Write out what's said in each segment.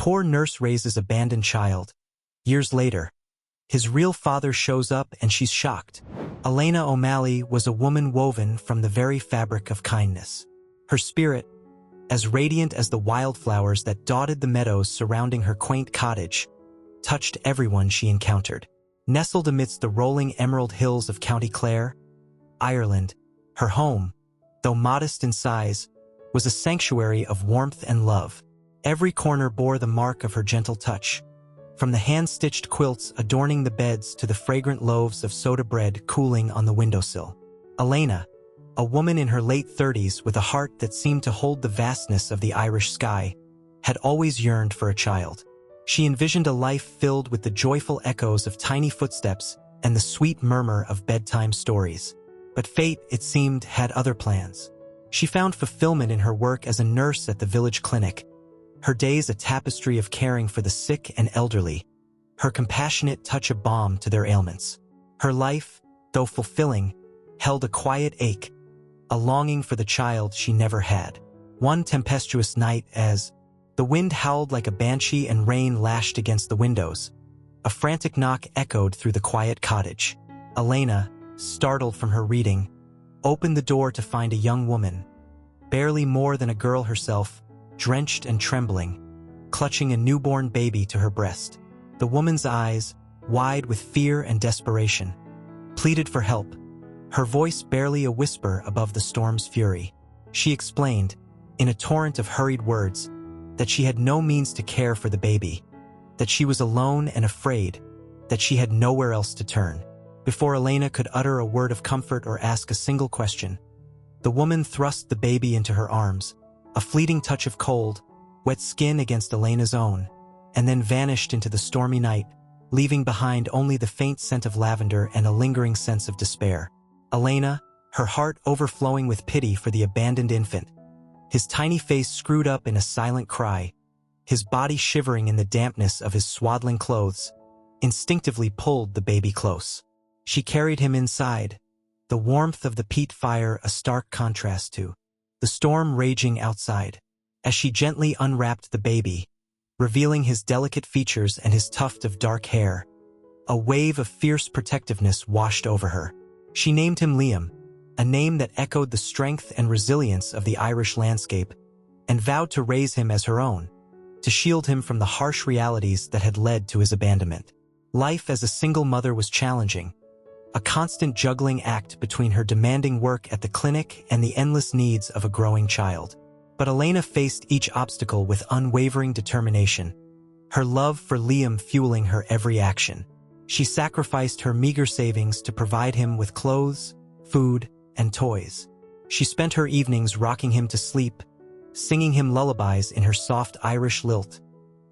poor nurse raises abandoned child. Years later, his real father shows up and she's shocked. Elena O'Malley was a woman woven from the very fabric of kindness. Her spirit, as radiant as the wildflowers that dotted the meadows surrounding her quaint cottage, touched everyone she encountered. Nestled amidst the rolling emerald hills of County Clare, Ireland, her home, though modest in size, was a sanctuary of warmth and love. Every corner bore the mark of her gentle touch, from the hand-stitched quilts adorning the beds to the fragrant loaves of soda bread cooling on the windowsill. Elena, a woman in her late 30s with a heart that seemed to hold the vastness of the Irish sky, had always yearned for a child. She envisioned a life filled with the joyful echoes of tiny footsteps and the sweet murmur of bedtime stories. But fate, it seemed, had other plans. She found fulfillment in her work as a nurse at the village clinic, her days a tapestry of caring for the sick and elderly, her compassionate touch a balm to their ailments. Her life, though fulfilling, held a quiet ache, a longing for the child she never had. One tempestuous night, as the wind howled like a banshee and rain lashed against the windows, a frantic knock echoed through the quiet cottage. Elena, startled from her reading, opened the door to find a young woman, barely more than a girl herself, drenched and trembling, clutching a newborn baby to her breast. The woman's eyes, wide with fear and desperation, pleaded for help, her voice barely a whisper above the storm's fury. She explained, in a torrent of hurried words, that she had no means to care for the baby, that she was alone and afraid, that she had nowhere else to turn. Before Elena could utter a word of comfort or ask a single question, the woman thrust the baby into her arms, a fleeting touch of cold, wet skin against Elena's own, and then vanished into the stormy night, leaving behind only the faint scent of lavender and a lingering sense of despair. Elena, her heart overflowing with pity for the abandoned infant, his tiny face screwed up in a silent cry, his body shivering in the dampness of his swaddling clothes, instinctively pulled the baby close. She carried him inside, the warmth of the peat fire a stark contrast to the storm raging outside. As she gently unwrapped the baby, revealing his delicate features and his tuft of dark hair, a wave of fierce protectiveness washed over her. She named him Liam, a name that echoed the strength and resilience of the Irish landscape, and vowed to raise him as her own, to shield him from the harsh realities that had led to his abandonment. Life as a single mother was challenging, a constant juggling act between her demanding work at the clinic and the endless needs of a growing child. But Elena faced each obstacle with unwavering determination, her love for Liam fueling her every action. She sacrificed her meager savings to provide him with clothes, food, and toys. She spent her evenings rocking him to sleep, singing him lullabies in her soft Irish lilt,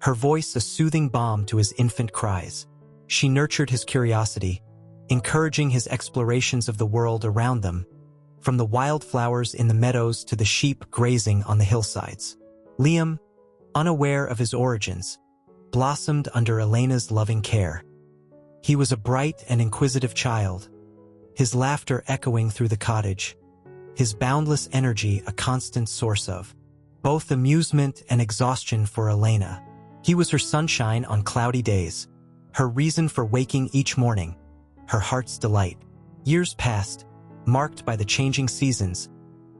her voice a soothing balm to his infant cries. She nurtured his curiosity, encouraging his explorations of the world around them, from the wildflowers in the meadows to the sheep grazing on the hillsides. Liam, unaware of his origins, blossomed under Elena's loving care. He was a bright and inquisitive child, his laughter echoing through the cottage, his boundless energy a constant source of both amusement and exhaustion for Elena. He was her sunshine on cloudy days, her reason for waking each morning, her heart's delight. Years passed, marked by the changing seasons,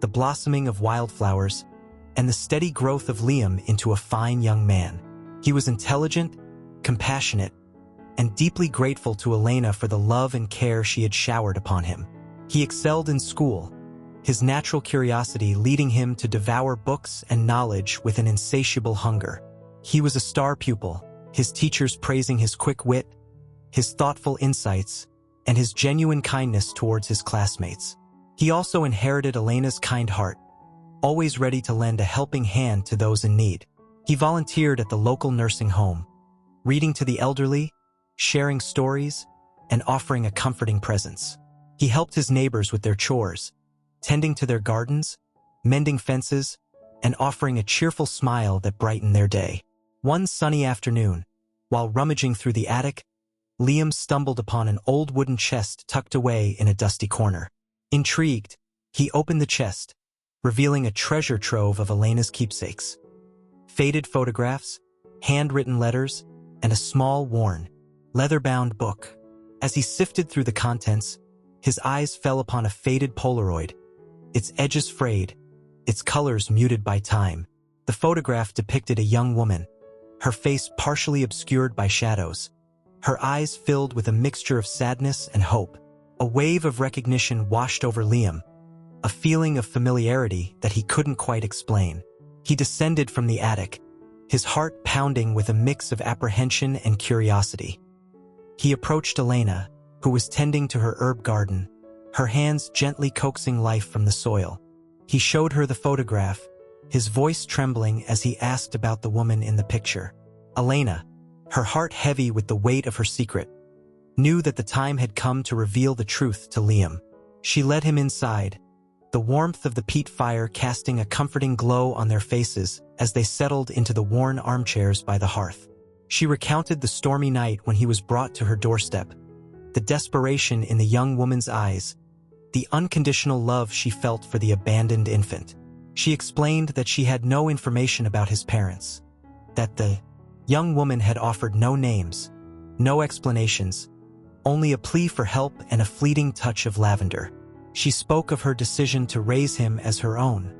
the blossoming of wildflowers, and the steady growth of Liam into a fine young man. He was intelligent, compassionate, and deeply grateful to Elena for the love and care she had showered upon him. He excelled in school, his natural curiosity leading him to devour books and knowledge with an insatiable hunger. He was a star pupil, his teachers praising his quick wit, his thoughtful insights, and his genuine kindness towards his classmates. He also inherited Elena's kind heart, always ready to lend a helping hand to those in need. He volunteered at the local nursing home, reading to the elderly, sharing stories, and offering a comforting presence. He helped his neighbors with their chores, tending to their gardens, mending fences, and offering a cheerful smile that brightened their day. One sunny afternoon, while rummaging through the attic, Liam stumbled upon an old wooden chest tucked away in a dusty corner. Intrigued, he opened the chest, revealing a treasure trove of Elena's keepsakes. Faded photographs, handwritten letters, and a small, worn, leather-bound book. As he sifted through the contents, his eyes fell upon a faded Polaroid, its edges frayed, its colors muted by time. The photograph depicted a young woman, her face partially obscured by shadows, her eyes filled with a mixture of sadness and hope. A wave of recognition washed over Liam, a feeling of familiarity that he couldn't quite explain. He descended from the attic, his heart pounding with a mix of apprehension and curiosity. He approached Elena, who was tending to her herb garden, her hands gently coaxing life from the soil. He showed her the photograph, his voice trembling as he asked about the woman in the picture. Elena, her heart heavy with the weight of her secret, knew that the time had come to reveal the truth to Liam. She led him inside, the warmth of the peat fire casting a comforting glow on their faces as they settled into the worn armchairs by the hearth. She recounted the stormy night when he was brought to her doorstep, the desperation in the young woman's eyes, the unconditional love she felt for the abandoned infant. She explained that she had no information about his parents, that the young woman had offered no names, no explanations, only a plea for help and a fleeting touch of lavender. She spoke of her decision to raise him as her own,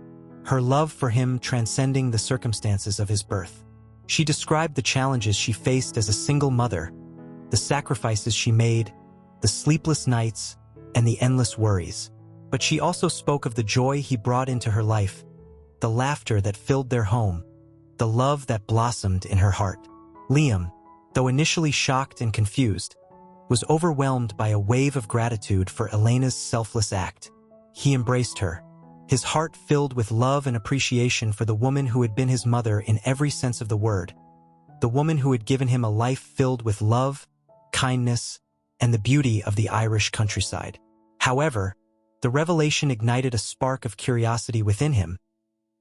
her love for him transcending the circumstances of his birth. She described the challenges she faced as a single mother, the sacrifices she made, the sleepless nights, and the endless worries. But she also spoke of the joy he brought into her life, the laughter that filled their home, the love that blossomed in her heart. Liam, though initially shocked and confused, was overwhelmed by a wave of gratitude for Elena's selfless act. He embraced her, his heart filled with love and appreciation for the woman who had been his mother in every sense of the word, the woman who had given him a life filled with love, kindness, and the beauty of the Irish countryside. However, the revelation ignited a spark of curiosity within him,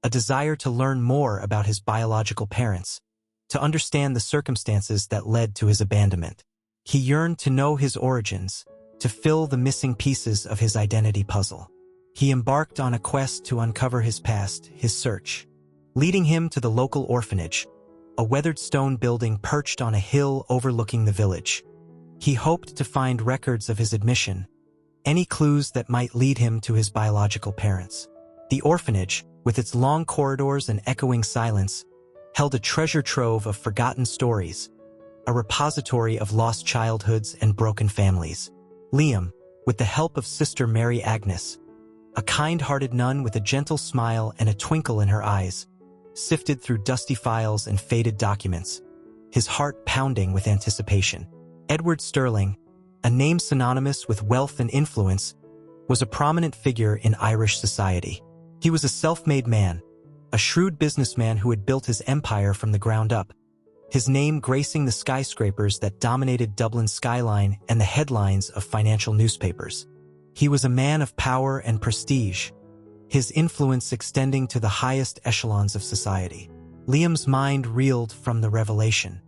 a desire to learn more about his biological parents, to understand the circumstances that led to his abandonment. He yearned to know his origins, to fill the missing pieces of his identity puzzle. He embarked on a quest to uncover his past, his search, leading him to the local orphanage, a weathered stone building perched on a hill overlooking the village. He hoped to find records of his admission, any clues that might lead him to his biological parents. The orphanage, with its long corridors and echoing silence, held a treasure trove of forgotten stories, a repository of lost childhoods and broken families. Liam, with the help of Sister Mary Agnes, a kind-hearted nun with a gentle smile and a twinkle in her eyes, sifted through dusty files and faded documents, his heart pounding with anticipation. Edward Sterling, a name synonymous with wealth and influence, was a prominent figure in Irish society. He was a self-made man, a shrewd businessman who had built his empire from the ground up, his name gracing the skyscrapers that dominated Dublin's skyline and the headlines of financial newspapers. He was a man of power and prestige, his influence extending to the highest echelons of society. Liam's mind reeled from the revelation.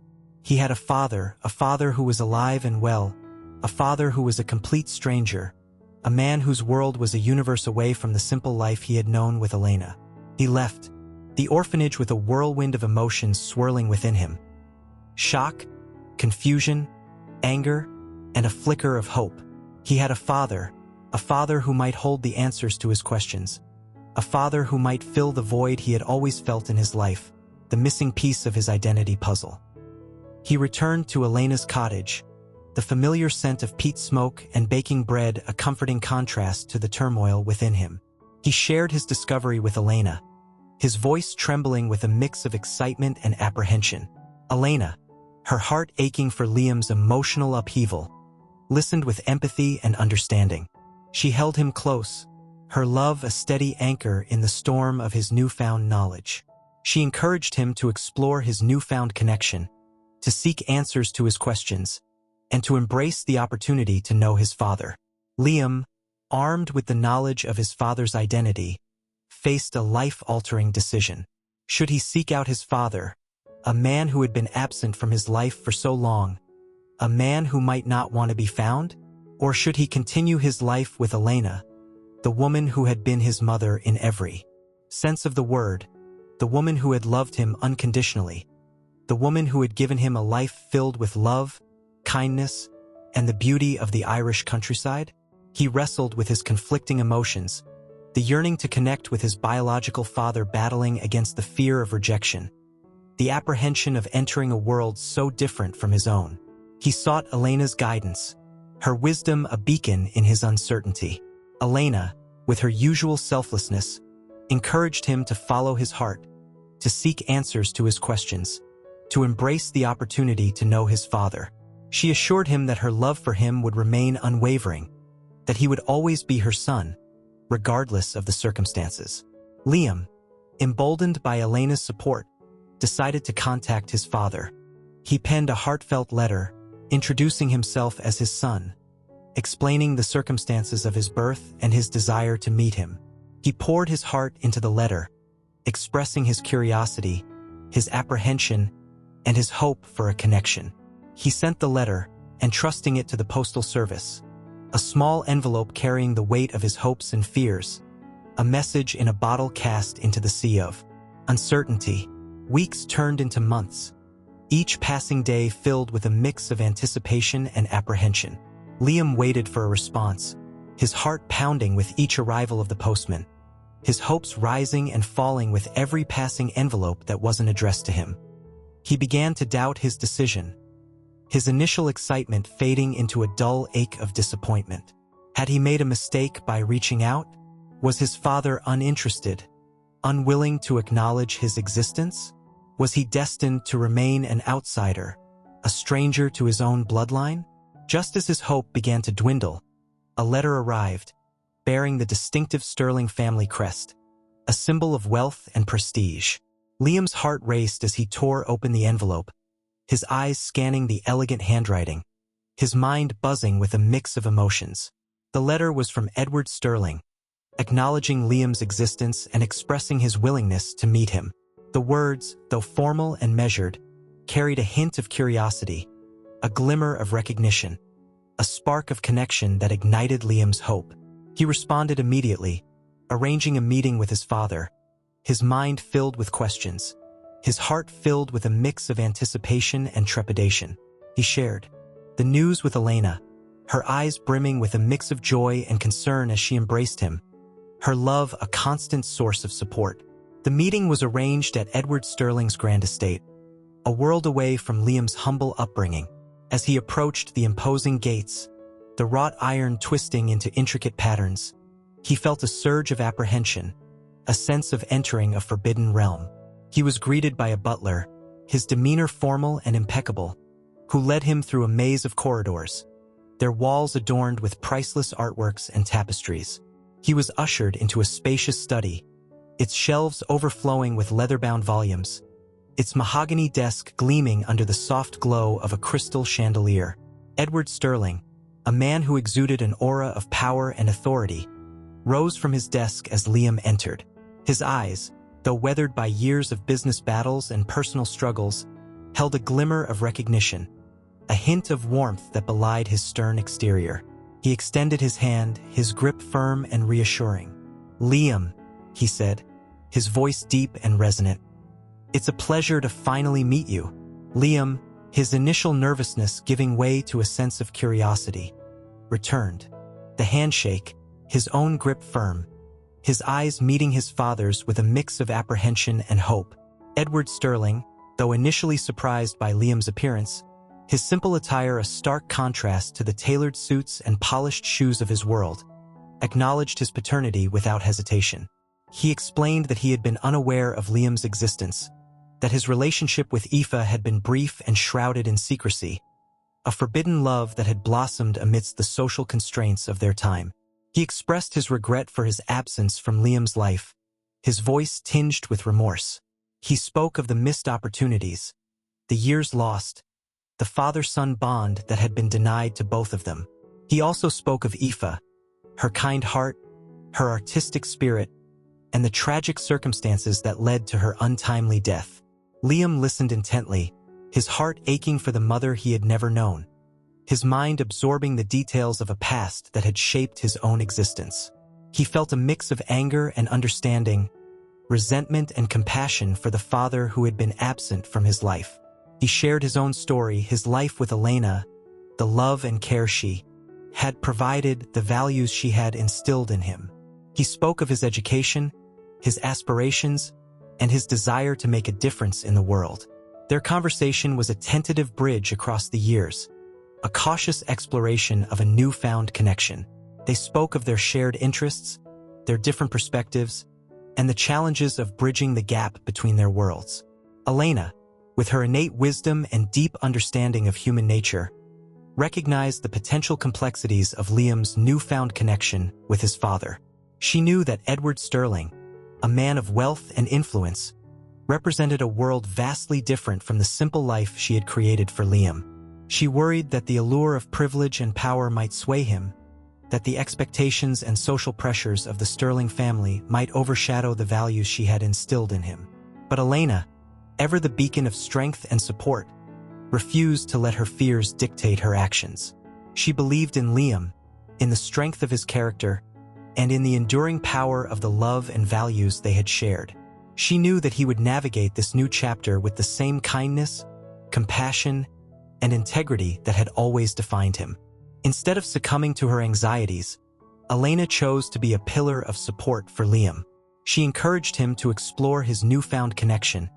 He had a father who was alive and well, a father who was a complete stranger, a man whose world was a universe away from the simple life he had known with Elena. He left the orphanage with a whirlwind of emotions swirling within him. Shock, confusion, anger, and a flicker of hope. He had a father who might hold the answers to his questions, a father who might fill the void he had always felt in his life, the missing piece of his identity puzzle. He returned to Elena's cottage, the familiar scent of peat smoke and baking bread a comforting contrast to the turmoil within him. He shared his discovery with Elena, his voice trembling with a mix of excitement and apprehension. Elena, her heart aching for Liam's emotional upheaval, listened with empathy and understanding. She held him close, her love a steady anchor in the storm of his newfound knowledge. She encouraged him to explore his newfound connection, to seek answers to his questions, and to embrace the opportunity to know his father. Liam, armed with the knowledge of his father's identity, faced a life-altering decision. Should he seek out his father, a man who had been absent from his life for so long, a man who might not want to be found? Or should he continue his life with Elena, the woman who had been his mother in every sense of the word, the woman who had loved him unconditionally, the woman who had given him a life filled with love, kindness, and the beauty of the Irish countryside? He wrestled with his conflicting emotions, the yearning to connect with his biological father battling against the fear of rejection, the apprehension of entering a world so different from his own. He sought Elena's guidance, her wisdom a beacon in his uncertainty. Elena, with her usual selflessness, encouraged him to follow his heart, to seek answers to his questions, to embrace the opportunity to know his father. She assured him that her love for him would remain unwavering, that he would always be her son, regardless of the circumstances. Liam, emboldened by Elena's support, decided to contact his father. He penned a heartfelt letter, introducing himself as his son, explaining the circumstances of his birth and his desire to meet him. He poured his heart into the letter, expressing his curiosity, his apprehension, and his hope for a connection. He sent the letter, entrusting it to the postal service, a small envelope carrying the weight of his hopes and fears, a message in a bottle cast into the sea of uncertainty. Weeks turned into months, each passing day filled with a mix of anticipation and apprehension. Liam waited for a response, his heart pounding with each arrival of the postman, his hopes rising and falling with every passing envelope that wasn't addressed to him. He began to doubt his decision, his initial excitement fading into a dull ache of disappointment. Had he made a mistake by reaching out? Was his father uninterested, unwilling to acknowledge his existence? Was he destined to remain an outsider, a stranger to his own bloodline? Just as his hope began to dwindle, a letter arrived, bearing the distinctive Sterling family crest, a symbol of wealth and prestige. Liam's heart raced as he tore open the envelope, his eyes scanning the elegant handwriting, his mind buzzing with a mix of emotions. The letter was from Edward Sterling, acknowledging Liam's existence and expressing his willingness to meet him. The words, though formal and measured, carried a hint of curiosity, a glimmer of recognition, a spark of connection that ignited Liam's hope. He responded immediately, arranging a meeting with his father, his mind filled with questions, his heart filled with a mix of anticipation and trepidation. He shared the news with Elena, her eyes brimming with a mix of joy and concern as she embraced him, her love a constant source of support. The meeting was arranged at Edward Sterling's grand estate, a world away from Liam's humble upbringing. As he approached the imposing gates, the wrought iron twisting into intricate patterns, he felt a surge of apprehension, a sense of entering a forbidden realm. He was greeted by a butler, his demeanor formal and impeccable, who led him through a maze of corridors, their walls adorned with priceless artworks and tapestries. He was ushered into a spacious study, its shelves overflowing with leather-bound volumes, its mahogany desk gleaming under the soft glow of a crystal chandelier. Edward Sterling, a man who exuded an aura of power and authority, rose from his desk as Liam entered. His eyes, though weathered by years of business battles and personal struggles, held a glimmer of recognition, a hint of warmth that belied his stern exterior. He extended his hand, his grip firm and reassuring. "Liam," he said, his voice deep and resonant. "It's a pleasure to finally meet you." Liam, his initial nervousness giving way to a sense of curiosity, returned. The handshake, his own grip firm, his eyes meeting his father's with a mix of apprehension and hope. Edward Sterling, though initially surprised by Liam's appearance, his simple attire a stark contrast to the tailored suits and polished shoes of his world, acknowledged his paternity without hesitation. He explained that he had been unaware of Liam's existence, that his relationship with Aoife had been brief and shrouded in secrecy, a forbidden love that had blossomed amidst the social constraints of their time. He expressed his regret for his absence from Liam's life, his voice tinged with remorse. He spoke of the missed opportunities, the years lost, the father-son bond that had been denied to both of them. He also spoke of Aoife, her kind heart, her artistic spirit, and the tragic circumstances that led to her untimely death. Liam listened intently, his heart aching for the mother he had never known, his mind absorbing the details of a past that had shaped his own existence. He felt a mix of anger and understanding, resentment and compassion for the father who had been absent from his life. He shared his own story, his life with Elena, the love and care she had provided, the values she had instilled in him. He spoke of his education, his aspirations, and his desire to make a difference in the world. Their conversation was a tentative bridge across the years, a cautious exploration of a newfound connection. They spoke of their shared interests, their different perspectives, and the challenges of bridging the gap between their worlds. Elena, with her innate wisdom and deep understanding of human nature, recognized the potential complexities of Liam's newfound connection with his father. She knew that Edward Sterling, a man of wealth and influence, represented a world vastly different from the simple life she had created for Liam. She worried that the allure of privilege and power might sway him, that the expectations and social pressures of the Sterling family might overshadow the values she had instilled in him. But Elena, ever the beacon of strength and support, refused to let her fears dictate her actions. She believed in Liam, in the strength of his character, and in the enduring power of the love and values they had shared. She knew that he would navigate this new chapter with the same kindness, compassion, and integrity that had always defined him. Instead of succumbing to her anxieties, Elena chose to be a pillar of support for Liam. She encouraged him to explore his newfound connection,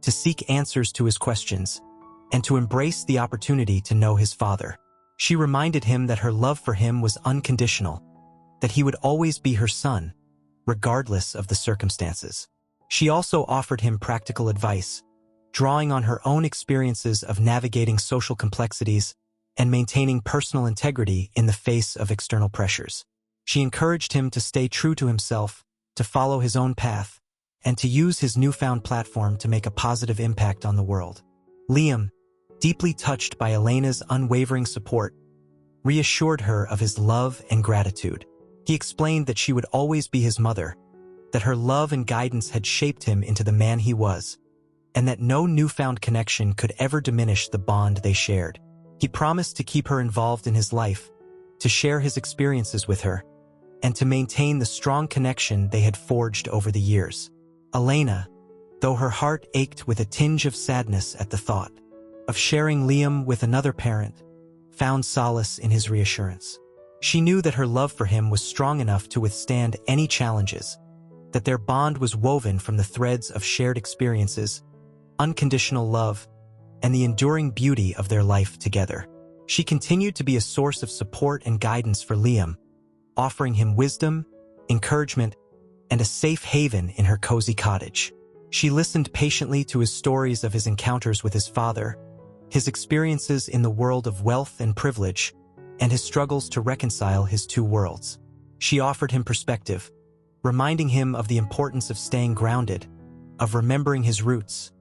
to seek answers to his questions, and to embrace the opportunity to know his father. She reminded him that her love for him was unconditional, that he would always be her son, regardless of the circumstances. She also offered him practical advice, drawing on her own experiences of navigating social complexities and maintaining personal integrity in the face of external pressures. She encouraged him to stay true to himself, to follow his own path, and to use his newfound platform to make a positive impact on the world. Liam, deeply touched by Elena's unwavering support, reassured her of his love and gratitude. He explained that she would always be his mother, that her love and guidance had shaped him into the man he was, and that no newfound connection could ever diminish the bond they shared. He promised to keep her involved in his life, to share his experiences with her, and to maintain the strong connection they had forged over the years. Elena, though her heart ached with a tinge of sadness at the thought of sharing Liam with another parent, found solace in his reassurance. She knew that her love for him was strong enough to withstand any challenges, that their bond was woven from the threads of shared experiences, unconditional love, and the enduring beauty of their life together. She continued to be a source of support and guidance for Liam, offering him wisdom, encouragement, and a safe haven in her cozy cottage. She listened patiently to his stories of his encounters with his father, his experiences in the world of wealth and privilege, and his struggles to reconcile his two worlds. She offered him perspective, reminding him of the importance of staying grounded, of remembering his roots,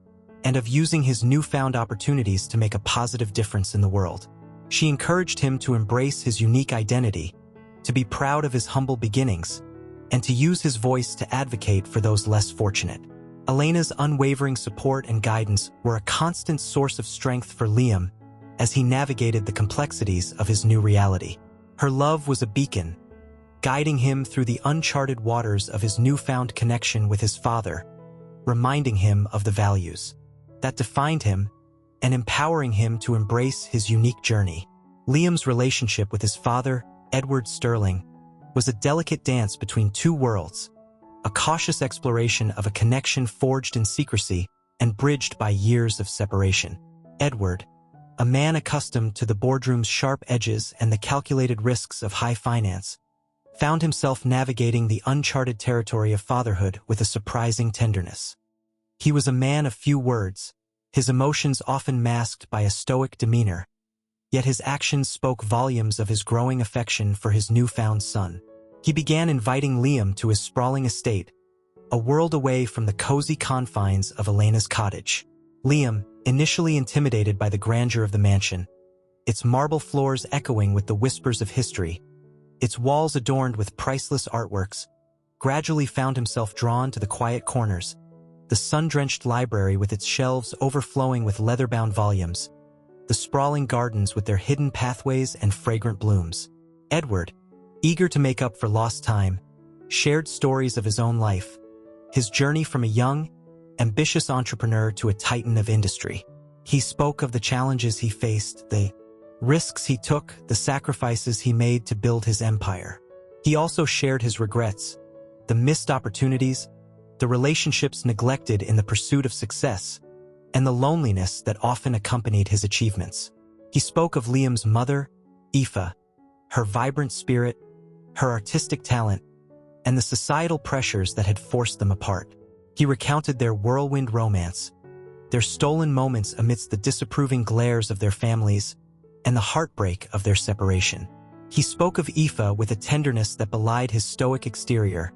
and of using his newfound opportunities to make a positive difference in the world. She encouraged him to embrace his unique identity, to be proud of his humble beginnings, and to use his voice to advocate for those less fortunate. Elena's unwavering support and guidance were a constant source of strength for Liam as he navigated the complexities of his new reality. Her love was a beacon, guiding him through the uncharted waters of his newfound connection with his father, reminding him of the values that defined him and empowering him to embrace his unique journey. Liam's relationship with his father, Edward Sterling, was a delicate dance between two worlds, a cautious exploration of a connection forged in secrecy and bridged by years of separation. Edward, a man accustomed to the boardroom's sharp edges and the calculated risks of high finance, found himself navigating the uncharted territory of fatherhood with a surprising tenderness. He was a man of few words, his emotions often masked by a stoic demeanor, yet his actions spoke volumes of his growing affection for his newfound son. He began inviting Liam to his sprawling estate, a world away from the cozy confines of Elena's cottage. Liam, initially intimidated by the grandeur of the mansion, its marble floors echoing with the whispers of history, its walls adorned with priceless artworks, gradually found himself drawn to the quiet corners, the sun-drenched library with its shelves overflowing with leather-bound volumes, the sprawling gardens with their hidden pathways and fragrant blooms. Edward, eager to make up for lost time, shared stories of his own life, his journey from a young, ambitious entrepreneur to a titan of industry. He spoke of the challenges he faced, the risks he took, the sacrifices he made to build his empire. He also shared his regrets, the missed opportunities, the relationships neglected in the pursuit of success, and the loneliness that often accompanied his achievements. He spoke of Liam's mother, Aoife, her vibrant spirit, her artistic talent, and the societal pressures that had forced them apart. He recounted their whirlwind romance, their stolen moments amidst the disapproving glares of their families, and the heartbreak of their separation. He spoke of Aoife with a tenderness that belied his stoic exterior,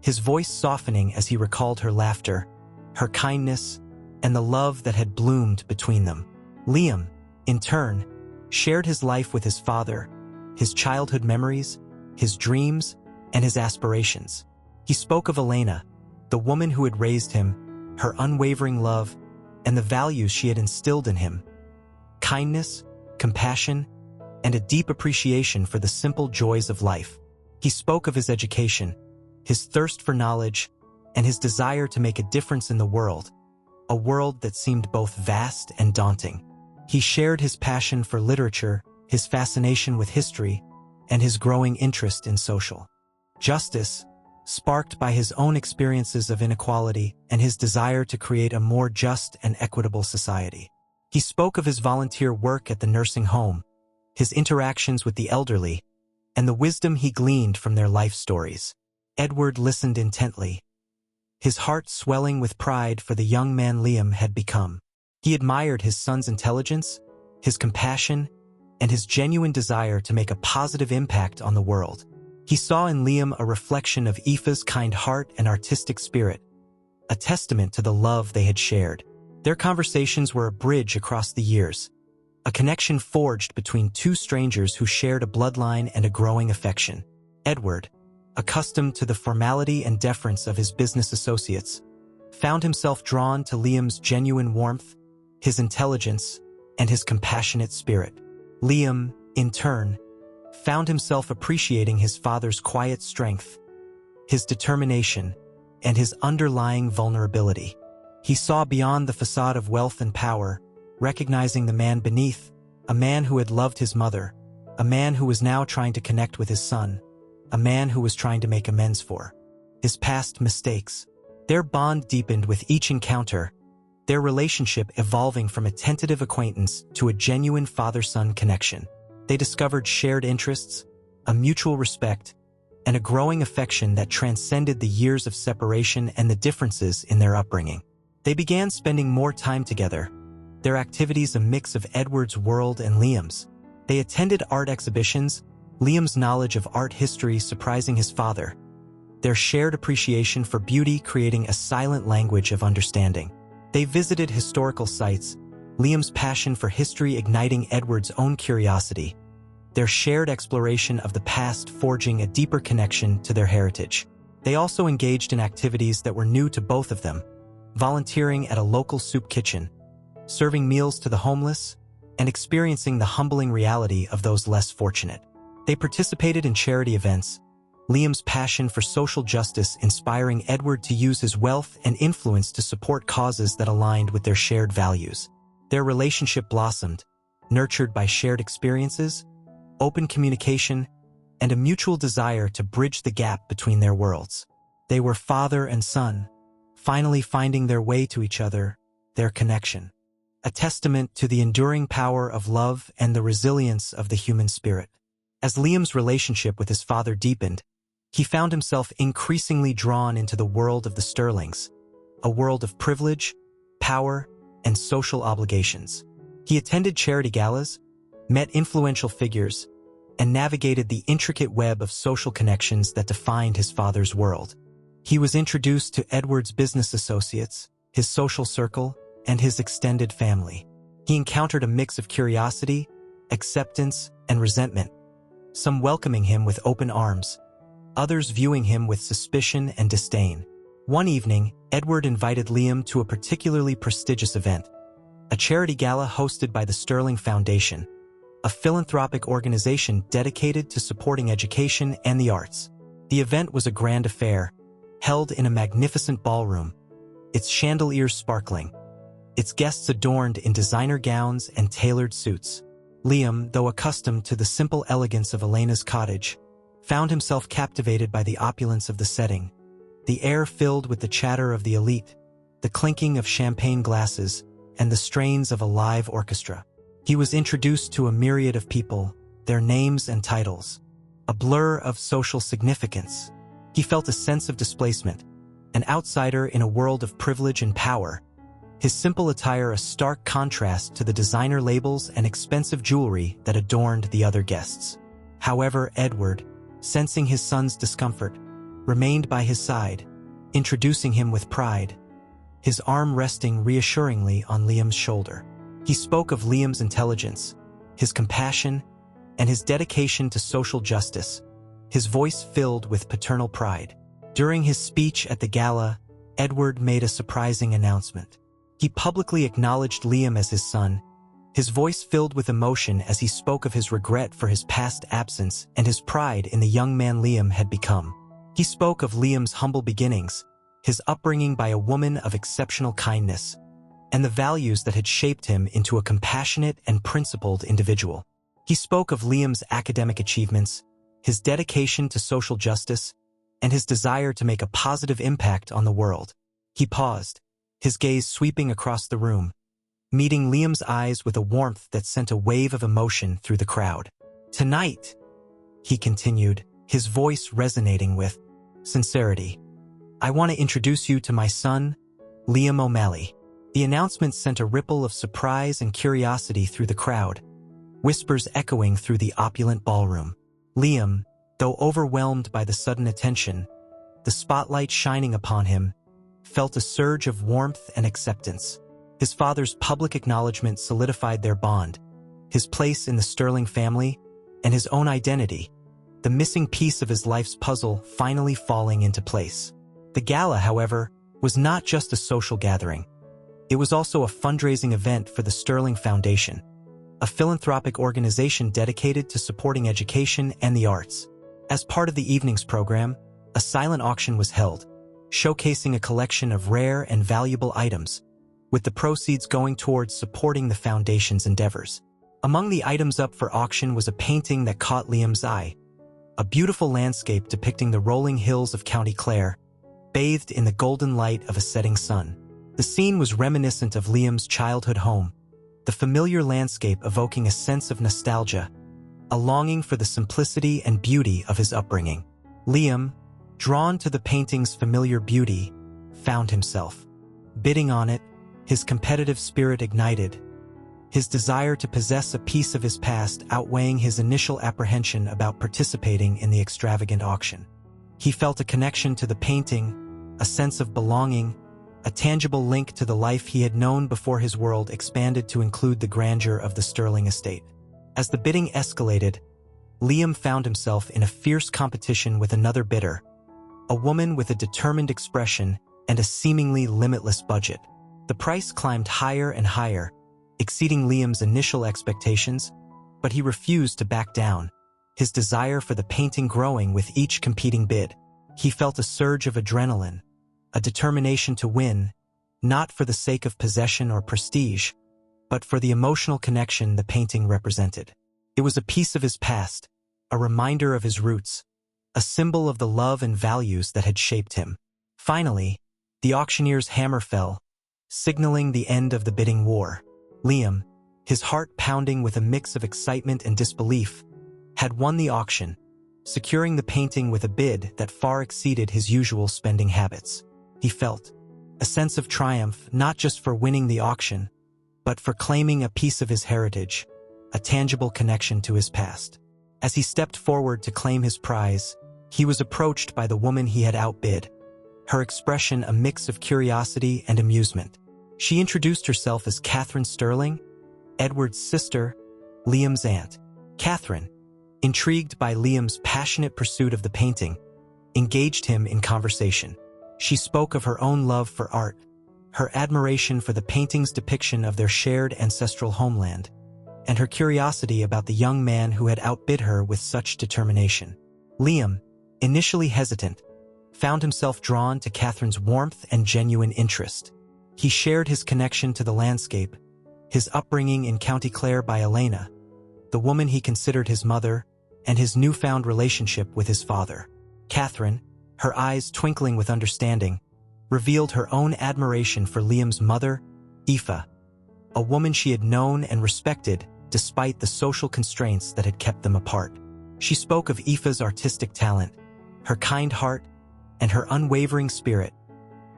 his voice softening as he recalled her laughter, her kindness, and the love that had bloomed between them. Liam, in turn, shared his life with his father, his childhood memories, his dreams, and his aspirations. He spoke of Elena, the woman who had raised him, her unwavering love, and the values she had instilled in him: kindness, compassion, and a deep appreciation for the simple joys of life. He spoke of his education, his thirst for knowledge, and his desire to make a difference in the world, a world that seemed both vast and daunting. He shared his passion for literature, his fascination with history, and his growing interest in social justice, sparked by his own experiences of inequality and his desire to create a more just and equitable society. He spoke of his volunteer work at the nursing home, his interactions with the elderly, and the wisdom he gleaned from their life stories. Edward listened intently, his heart swelling with pride for the young man Liam had become. He admired his son's intelligence, his compassion, and his genuine desire to make a positive impact on the world. He saw in Liam a reflection of Aoife's kind heart and artistic spirit, a testament to the love they had shared. Their conversations were a bridge across the years, a connection forged between two strangers who shared a bloodline and a growing affection. Edward, accustomed to the formality and deference of his business associates, found himself drawn to Liam's genuine warmth, his intelligence, and his compassionate spirit. Liam, in turn, found himself appreciating his father's quiet strength, his determination, and his underlying vulnerability. He saw beyond the facade of wealth and power, recognizing the man beneath, a man who had loved his mother, a man who was now trying to connect with his son, a man who was trying to make amends for his past mistakes. Their bond deepened with each encounter, their relationship evolving from a tentative acquaintance to a genuine father-son connection. They discovered shared interests, a mutual respect, and a growing affection that transcended the years of separation and the differences in their upbringing. They began spending more time together, their activities a mix of Edward's world and Liam's. They attended art exhibitions, Liam's knowledge of art history surprising his father, their shared appreciation for beauty creating a silent language of understanding. They visited historical sites, Liam's passion for history igniting Edward's own curiosity, their shared exploration of the past forging a deeper connection to their heritage. They also engaged in activities that were new to both of them, volunteering at a local soup kitchen, serving meals to the homeless, and experiencing the humbling reality of those less fortunate. They participated in charity events, Liam's passion for social justice inspiring Edward to use his wealth and influence to support causes that aligned with their shared values. Their relationship blossomed, nurtured by shared experiences, open communication, and a mutual desire to bridge the gap between their worlds. They were father and son, finally finding their way to each other, their connection, a testament to the enduring power of love and the resilience of the human spirit. As Liam's relationship with his father deepened, he found himself increasingly drawn into the world of the Sterlings, a world of privilege, power, and social obligations. He attended charity galas, met influential figures, and navigated the intricate web of social connections that defined his father's world. He was introduced to Edward's business associates, his social circle, and his extended family. He encountered a mix of curiosity, acceptance, and resentment, some welcoming him with open arms, others viewing him with suspicion and disdain. One evening, Edward invited Liam to a particularly prestigious event, a charity gala hosted by the Sterling Foundation, a philanthropic organization dedicated to supporting education and the arts. The event was a grand affair, held in a magnificent ballroom, its chandeliers sparkling. its guests adorned in designer gowns and tailored suits. Liam, though accustomed to the simple elegance of Elena's cottage, found himself captivated by the opulence of the setting. The air filled with the chatter of the elite, the clinking of champagne glasses, and the strains of a live orchestra. He was introduced to a myriad of people, their names and titles, a blur of social significance. He felt a sense of displacement, an outsider in a world of privilege and power, his simple attire a stark contrast to the designer labels and expensive jewelry that adorned the other guests. However, Edward, sensing his son's discomfort, remained by his side, introducing him with pride, his arm resting reassuringly on Liam's shoulder. He spoke of Liam's intelligence, his compassion, and his dedication to social justice, his voice filled with paternal pride. During his speech at the gala, Edward made a surprising announcement. He publicly acknowledged Liam as his son, his voice filled with emotion as he spoke of his regret for his past absence and his pride in the young man Liam had become. He spoke of Liam's humble beginnings, his upbringing by a woman of exceptional kindness, and the values that had shaped him into a compassionate and principled individual. He spoke of Liam's academic achievements, his dedication to social justice, and his desire to make a positive impact on the world. He paused, his gaze sweeping across the room, meeting Liam's eyes with a warmth that sent a wave of emotion through the crowd. "Tonight," he continued, his voice resonating with sincerity, "I want to introduce you to my son, Liam O'Malley." The announcement sent a ripple of surprise and curiosity through the crowd, whispers echoing through the opulent ballroom. Liam, though overwhelmed by the sudden attention, the spotlight shining upon him, felt a surge of warmth and acceptance. His father's public acknowledgement solidified their bond, his place in the Sterling family, and his own identity, the missing piece of his life's puzzle finally falling into place. The gala, however, was not just a social gathering. It was also a fundraising event for the Sterling Foundation, a philanthropic organization dedicated to supporting education and the arts. As part of the evening's program, a silent auction was held, showcasing a collection of rare and valuable items, with the proceeds going towards supporting the foundation's endeavors. Among the items up for auction was a painting that caught Liam's eye, a beautiful landscape depicting the rolling hills of County Clare, bathed in the golden light of a setting sun. The scene was reminiscent of Liam's childhood home, the familiar landscape evoking a sense of nostalgia, a longing for the simplicity and beauty of his upbringing. Liam, drawn to the painting's familiar beauty, found himself bidding on it, his competitive spirit ignited, his desire to possess a piece of his past outweighing his initial apprehension about participating in the extravagant auction. He felt a connection to the painting, a sense of belonging, a tangible link to the life he had known before his world expanded to include the grandeur of the Sterling estate. As the bidding escalated, Liam found himself in a fierce competition with another bidder, a woman with a determined expression and a seemingly limitless budget. The price climbed higher and higher, exceeding Liam's initial expectations, but he refused to back down, his desire for the painting growing with each competing bid. He felt a surge of adrenaline, a determination to win, not for the sake of possession or prestige, but for the emotional connection the painting represented. It was a piece of his past, a reminder of his roots, a symbol of the love and values that had shaped him. Finally, the auctioneer's hammer fell, signaling the end of the bidding war. Liam, his heart pounding with a mix of excitement and disbelief, had won the auction, securing the painting with a bid that far exceeded his usual spending habits. He felt a sense of triumph not just for winning the auction, but for claiming a piece of his heritage, a tangible connection to his past. As he stepped forward to claim his prize, he was approached by the woman he had outbid, her expression a mix of curiosity and amusement. She introduced herself as Catherine Sterling, Edward's sister, Liam's aunt. Catherine, intrigued by Liam's passionate pursuit of the painting, engaged him in conversation. She spoke of her own love for art, her admiration for the painting's depiction of their shared ancestral homeland, and her curiosity about the young man who had outbid her with such determination. Liam, initially hesitant, found himself drawn to Catherine's warmth and genuine interest. He shared his connection to the landscape, his upbringing in County Clare by Elena, the woman he considered his mother, and his newfound relationship with his father. Catherine, her eyes twinkling with understanding, revealed her own admiration for Liam's mother, Aoife, a woman she had known and respected despite the social constraints that had kept them apart. She spoke of Aoife's artistic talent, her kind heart, and her unwavering spirit,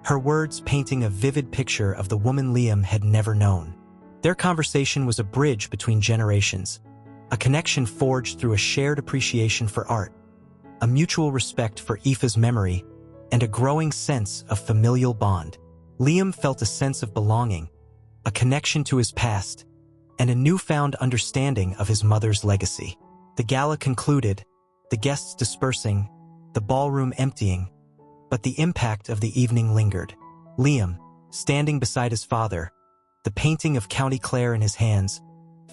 her words painting a vivid picture of the woman Liam had never known. Their conversation was a bridge between generations, a connection forged through a shared appreciation for art, a mutual respect for Aoife's memory, and a growing sense of familial bond. Liam felt a sense of belonging, a connection to his past, and a newfound understanding of his mother's legacy. The gala concluded, the guests dispersing, the ballroom emptying, but the impact of the evening lingered. Liam, standing beside his father, the painting of County Clare in his hands,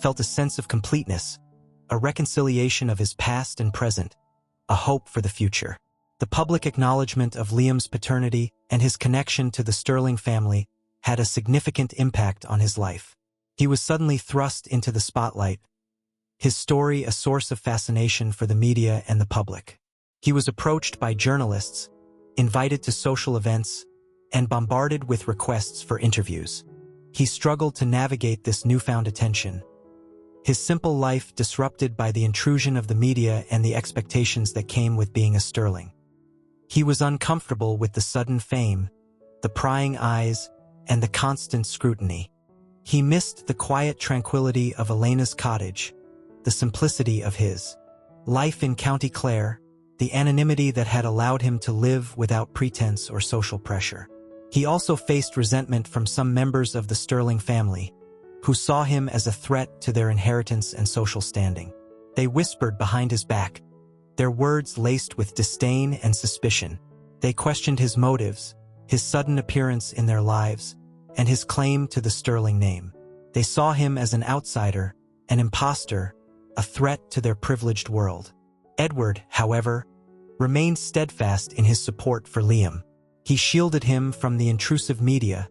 felt a sense of completeness, a reconciliation of his past and present, a hope for the future. The public acknowledgement of Liam's paternity and his connection to the Sterling family had a significant impact on his life. He was suddenly thrust into the spotlight, his story a source of fascination for the media and the public. He was approached by journalists, invited to social events, and bombarded with requests for interviews. He struggled to navigate this newfound attention, his simple life disrupted by the intrusion of the media and the expectations that came with being a Sterling. He was uncomfortable with the sudden fame, the prying eyes, and the constant scrutiny. He missed the quiet tranquility of Elena's cottage, the simplicity of his life in County Clare, the anonymity that had allowed him to live without pretense or social pressure. He also faced resentment from some members of the Sterling family, who saw him as a threat to their inheritance and social standing. They whispered behind his back, their words laced with disdain and suspicion. They questioned his motives, his sudden appearance in their lives, and his claim to the Sterling name. They saw him as an outsider, an imposter, a threat to their privileged world. Edward, however, remained steadfast in his support for Liam. He shielded him from the intrusive media,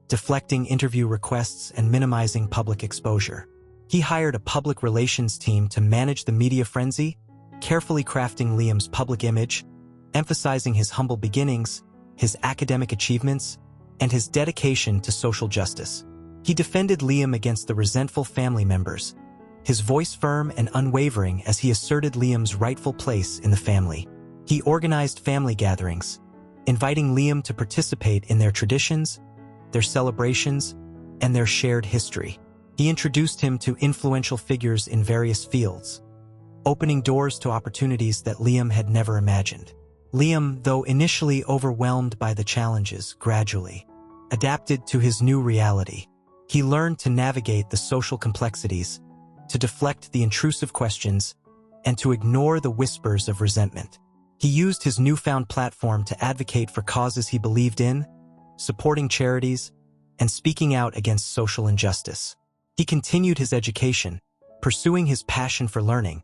deflecting interview requests and minimizing public exposure. He hired a public relations team to manage the media frenzy, carefully crafting Liam's public image, emphasizing his humble beginnings, his academic achievements, and his dedication to social justice. He defended Liam against the resentful family members, his voice firm and unwavering as he asserted Liam's rightful place in the family. He organized family gatherings, inviting Liam to participate in their traditions, their celebrations, and their shared history. He introduced him to influential figures in various fields, opening doors to opportunities that Liam had never imagined. Liam, though initially overwhelmed by the challenges, gradually adapted to his new reality. He learned to navigate the social complexities, to deflect the intrusive questions, and to ignore the whispers of resentment. He used his newfound platform to advocate for causes he believed in, supporting charities, and speaking out against social injustice. He continued his education, pursuing his passion for learning,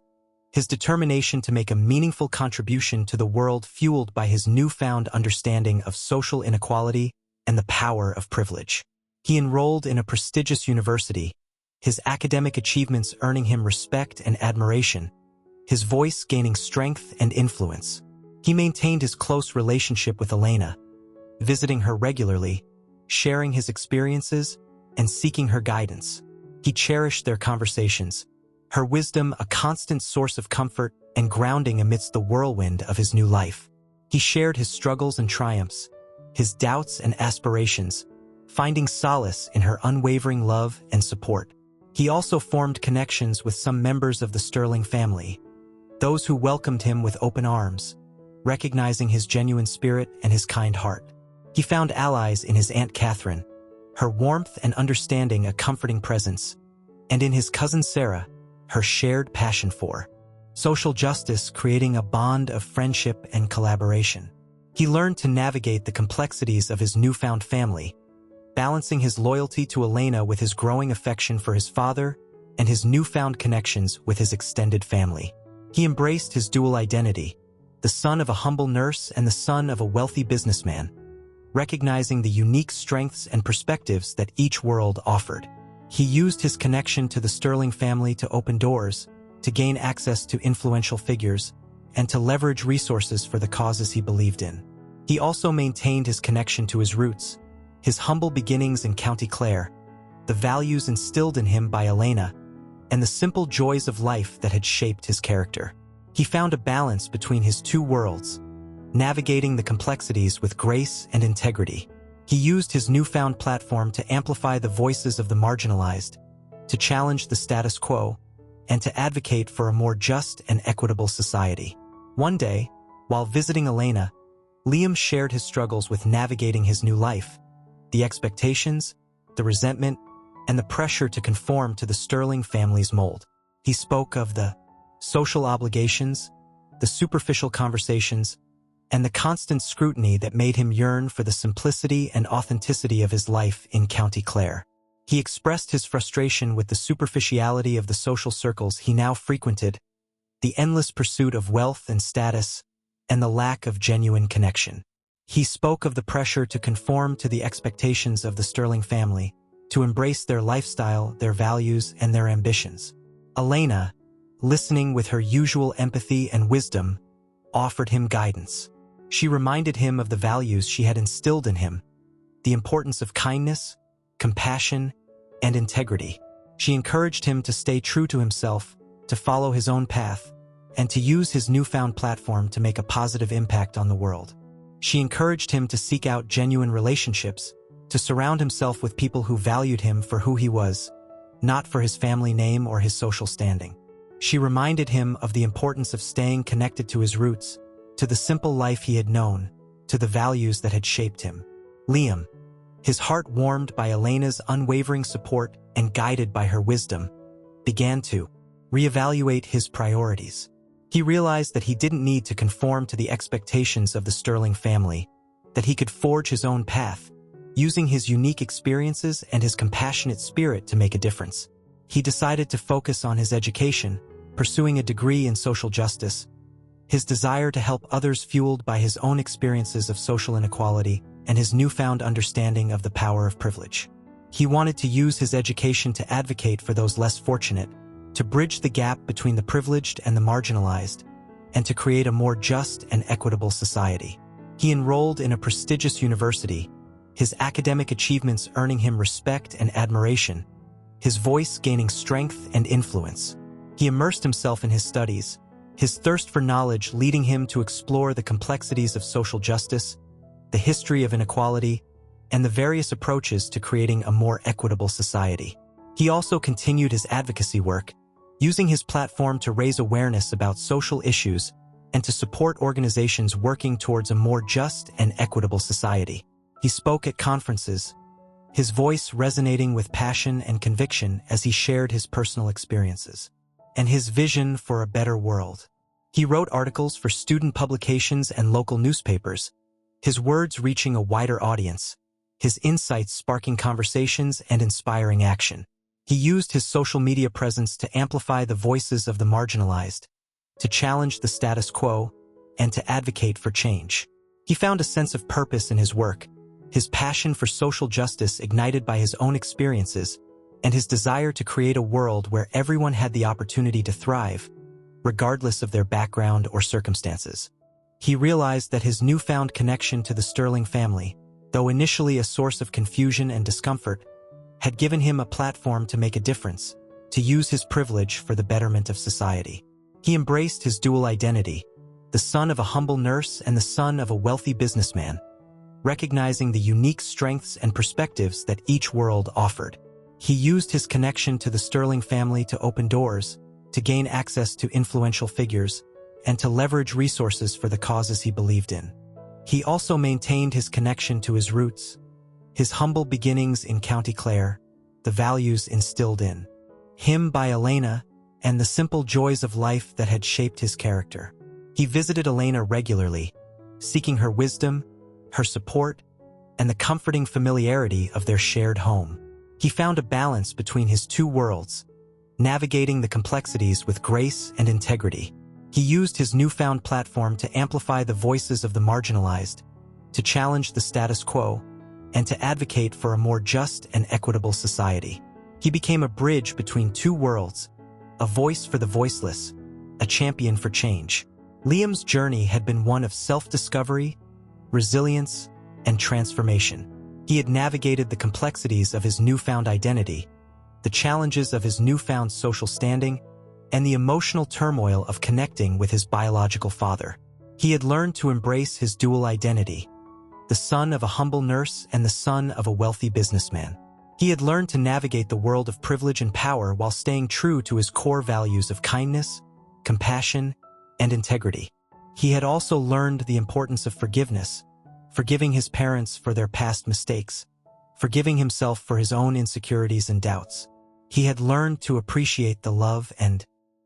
his determination to make a meaningful contribution to the world fueled by his newfound understanding of social inequality and the power of privilege. He enrolled in a prestigious university, his academic achievements earning him respect and admiration, his voice gaining strength and influence. He maintained his close relationship with Elena, visiting her regularly, sharing his experiences, and seeking her guidance. He cherished their conversations, her wisdom a constant source of comfort and grounding amidst the whirlwind of his new life. He shared his struggles and triumphs, his doubts and aspirations, finding solace in her unwavering love and support. He also formed connections with some members of the Sterling family, those who welcomed him with open arms, recognizing his genuine spirit and his kind heart. He found allies in his Aunt Catherine, her warmth and understanding a comforting presence, and in his cousin Sarah, her shared passion for social justice, creating a bond of friendship and collaboration. He learned to navigate the complexities of his newfound family, balancing his loyalty to Elena with his growing affection for his father and his newfound connections with his extended family. He embraced his dual identity, the son of a humble nurse and the son of a wealthy businessman, recognizing the unique strengths and perspectives that each world offered. He used his connection to the Sterling family to open doors, to gain access to influential figures, and to leverage resources for the causes he believed in. He also maintained his connection to his roots, his humble beginnings in County Clare, the values instilled in him by Elena, and the simple joys of life that had shaped his character. He found a balance between his two worlds, navigating the complexities with grace and integrity. He used his newfound platform to amplify the voices of the marginalized, to challenge the status quo, and to advocate for a more just and equitable society. One day, while visiting Elena, Liam shared his struggles with navigating his new life, the expectations, the resentment, and the pressure to conform to the Sterling family's mold. He spoke of the social obligations, the superficial conversations, and the constant scrutiny that made him yearn for the simplicity and authenticity of his life in County Clare. He expressed his frustration with the superficiality of the social circles he now frequented, the endless pursuit of wealth and status, and the lack of genuine connection. He spoke of the pressure to conform to the expectations of the Sterling family, to embrace their lifestyle, their values, and their ambitions. Elena, listening with her usual empathy and wisdom, offered him guidance. She reminded him of the values she had instilled in him, the importance of kindness, compassion, and integrity. She encouraged him to stay true to himself, to follow his own path, and to use his newfound platform to make a positive impact on the world. She encouraged him to seek out genuine relationships, to surround himself with people who valued him for who he was, not for his family name or his social standing. She reminded him of the importance of staying connected to his roots, to the simple life he had known, to the values that had shaped him. Liam, his heart warmed by Elena's unwavering support and guided by her wisdom, began to reevaluate his priorities. He realized that he didn't need to conform to the expectations of the Sterling family, that he could forge his own path, using his unique experiences and his compassionate spirit to make a difference. He decided to focus on his education, pursuing a degree in social justice, his desire to help others fueled by his own experiences of social inequality and his newfound understanding of the power of privilege. He wanted to use his education to advocate for those less fortunate, to bridge the gap between the privileged and the marginalized, and to create a more just and equitable society. He enrolled in a prestigious university, his academic achievements earning him respect and admiration, his voice gaining strength and influence. He immersed himself in his studies, his thirst for knowledge leading him to explore the complexities of social justice, the history of inequality, and the various approaches to creating a more equitable society. He also continued his advocacy work, using his platform to raise awareness about social issues and to support organizations working towards a more just and equitable society. He spoke at conferences, his voice resonating with passion and conviction as he shared his personal experiences and his vision for a better world. He wrote articles for student publications and local newspapers, his words reaching a wider audience, his insights sparking conversations and inspiring action. He used his social media presence to amplify the voices of the marginalized, to challenge the status quo, and to advocate for change. He found a sense of purpose in his work, his passion for social justice ignited by his own experiences, and his desire to create a world where everyone had the opportunity to thrive, regardless of their background or circumstances. He realized that his newfound connection to the Sterling family, though initially a source of confusion and discomfort, had given him a platform to make a difference, to use his privilege for the betterment of society. He embraced his dual identity, the son of a humble nurse and the son of a wealthy businessman, recognizing the unique strengths and perspectives that each world offered. He used his connection to the Sterling family to open doors, to gain access to influential figures, and to leverage resources for the causes he believed in. He also maintained his connection to his roots, his humble beginnings in County Clare, the values instilled in him by Elena, and the simple joys of life that had shaped his character. He visited Elena regularly, seeking her wisdom, her support, and the comforting familiarity of their shared home. He found a balance between his two worlds, navigating the complexities with grace and integrity. He used his newfound platform to amplify the voices of the marginalized, to challenge the status quo, and to advocate for a more just and equitable society. He became a bridge between two worlds, a voice for the voiceless, a champion for change. Liam's journey had been one of self-discovery, resilience, and transformation. He had navigated the complexities of his newfound identity, the challenges of his newfound social standing, and the emotional turmoil of connecting with his biological father. He had learned to embrace his dual identity, the son of a humble nurse and the son of a wealthy businessman. He had learned to navigate the world of privilege and power while staying true to his core values of kindness, compassion, and integrity. He had also learned the importance of forgiveness, forgiving his parents for their past mistakes, forgiving himself for his own insecurities and doubts. He had learned to appreciate the love and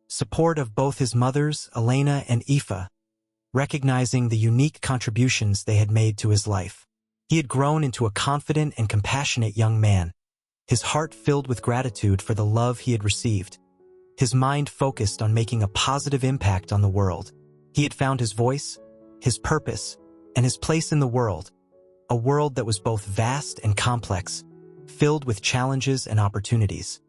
support of both his mothers, Elena and Aoife, recognizing the unique contributions they had made to his life. He had grown into a confident and compassionate young man, his heart filled with gratitude for the love he had received, his mind focused on making a positive impact on the world. He had found his voice, his purpose, and his place in the world, a world that was both vast and complex, filled with challenges and opportunities.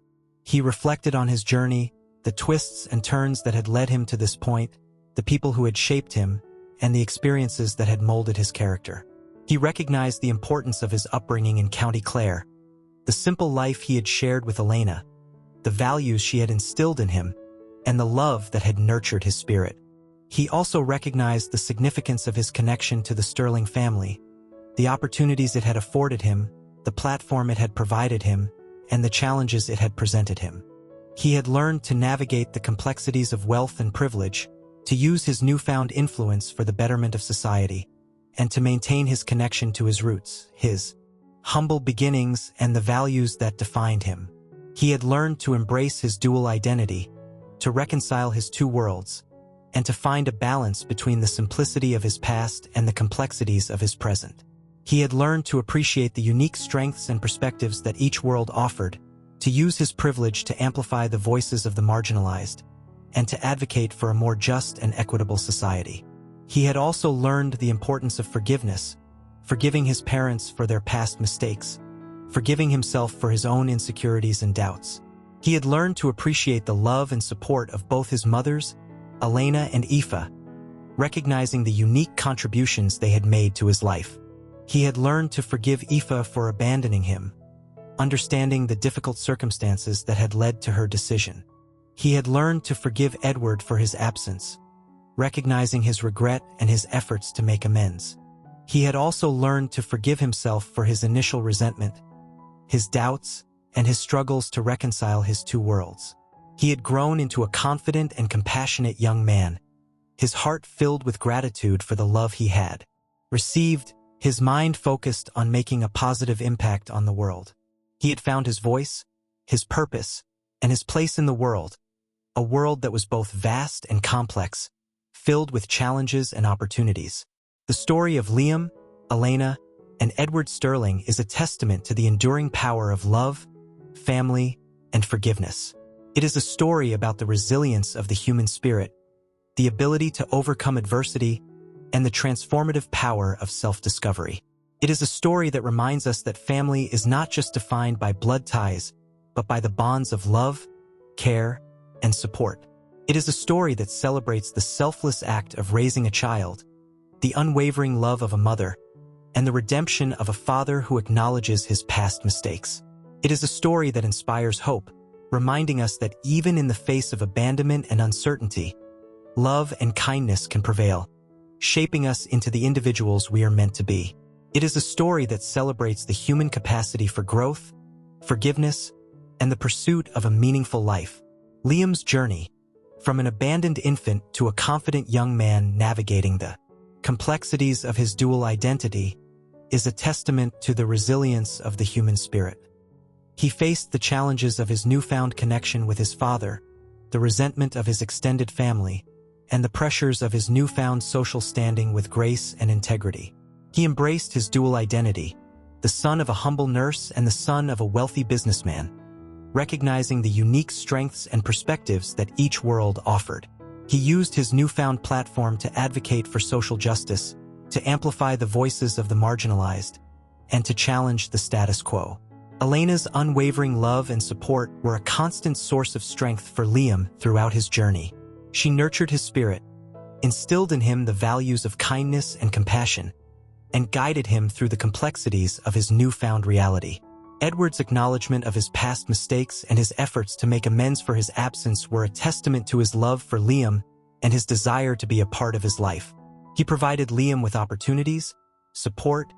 He reflected on his journey, the twists and turns that had led him to this point, the people who had shaped him, and the experiences that had molded his character. He recognized the importance of his upbringing in County Clare, the simple life he had shared with Elena, the values she had instilled in him, and the love that had nurtured his spirit. He also recognized the significance of his connection to the Sterling family, the opportunities it had afforded him, the platform it had provided him, and the challenges it had presented him. He had learned to navigate the complexities of wealth and privilege, to use his newfound influence for the betterment of society, and to maintain his connection to his roots, his humble beginnings, and the values that defined him. He had learned to embrace his dual identity, to reconcile his two worlds, and to find a balance between the simplicity of his past and the complexities of his present. He had learned to appreciate the unique strengths and perspectives that each world offered, to use his privilege to amplify the voices of the marginalized, and to advocate for a more just and equitable society. He had also learned the importance of forgiveness, forgiving his parents for their past mistakes, forgiving himself for his own insecurities and doubts. He had learned to appreciate the love and support of both his mothers, Elena and Aoife, recognizing the unique contributions they had made to his life. He had learned to forgive Aoife for abandoning him, understanding the difficult circumstances that had led to her decision. He had learned to forgive Edward for his absence, recognizing his regret and his efforts to make amends. He had also learned to forgive himself for his initial resentment, his doubts, and his struggles to reconcile his two worlds. He had grown into a confident and compassionate young man, his heart filled with gratitude for the love he had received, his mind focused on making a positive impact on the world. He had found his voice, his purpose, and his place in the world, a world that was both vast and complex, filled with challenges and opportunities. The story of Liam, Elena, and Edward Sterling is a testament to the enduring power of love, family, and forgiveness. It is a story about the resilience of the human spirit, the ability to overcome adversity, and the transformative power of self-discovery. It is a story that reminds us that family is not just defined by blood ties, but by the bonds of love, care, and support. It is a story that celebrates the selfless act of raising a child, the unwavering love of a mother, and the redemption of a father who acknowledges his past mistakes. It is a story that inspires hope, reminding us that even in the face of abandonment and uncertainty, love and kindness can prevail, shaping us into the individuals we are meant to be. It is a story that celebrates the human capacity for growth, forgiveness, and the pursuit of a meaningful life. Liam's journey, from an abandoned infant to a confident young man navigating the complexities of his dual identity, is a testament to the resilience of the human spirit. He faced the challenges of his newfound connection with his father, the resentment of his extended family, and the pressures of his newfound social standing with grace and integrity. He embraced his dual identity, the son of a humble nurse and the son of a wealthy businessman, recognizing the unique strengths and perspectives that each world offered. He used his newfound platform to advocate for social justice, to amplify the voices of the marginalized, and to challenge the status quo. Elena's unwavering love and support were a constant source of strength for Liam throughout his journey. She nurtured his spirit, instilled in him the values of kindness and compassion, and guided him through the complexities of his newfound reality. Edward's acknowledgement of his past mistakes and his efforts to make amends for his absence were a testament to his love for Liam and his desire to be a part of his life. He provided Liam with opportunities, support,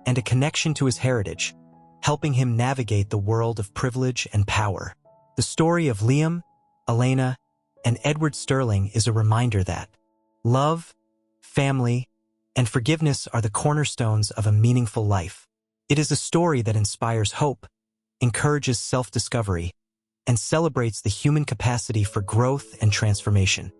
and a connection to his heritage, helping him navigate the world of privilege and power. The story of Liam, Elena, and Edward Sterling is a reminder that love, family, and forgiveness are the cornerstones of a meaningful life. It is a story that inspires hope, encourages self-discovery, and celebrates the human capacity for growth and transformation.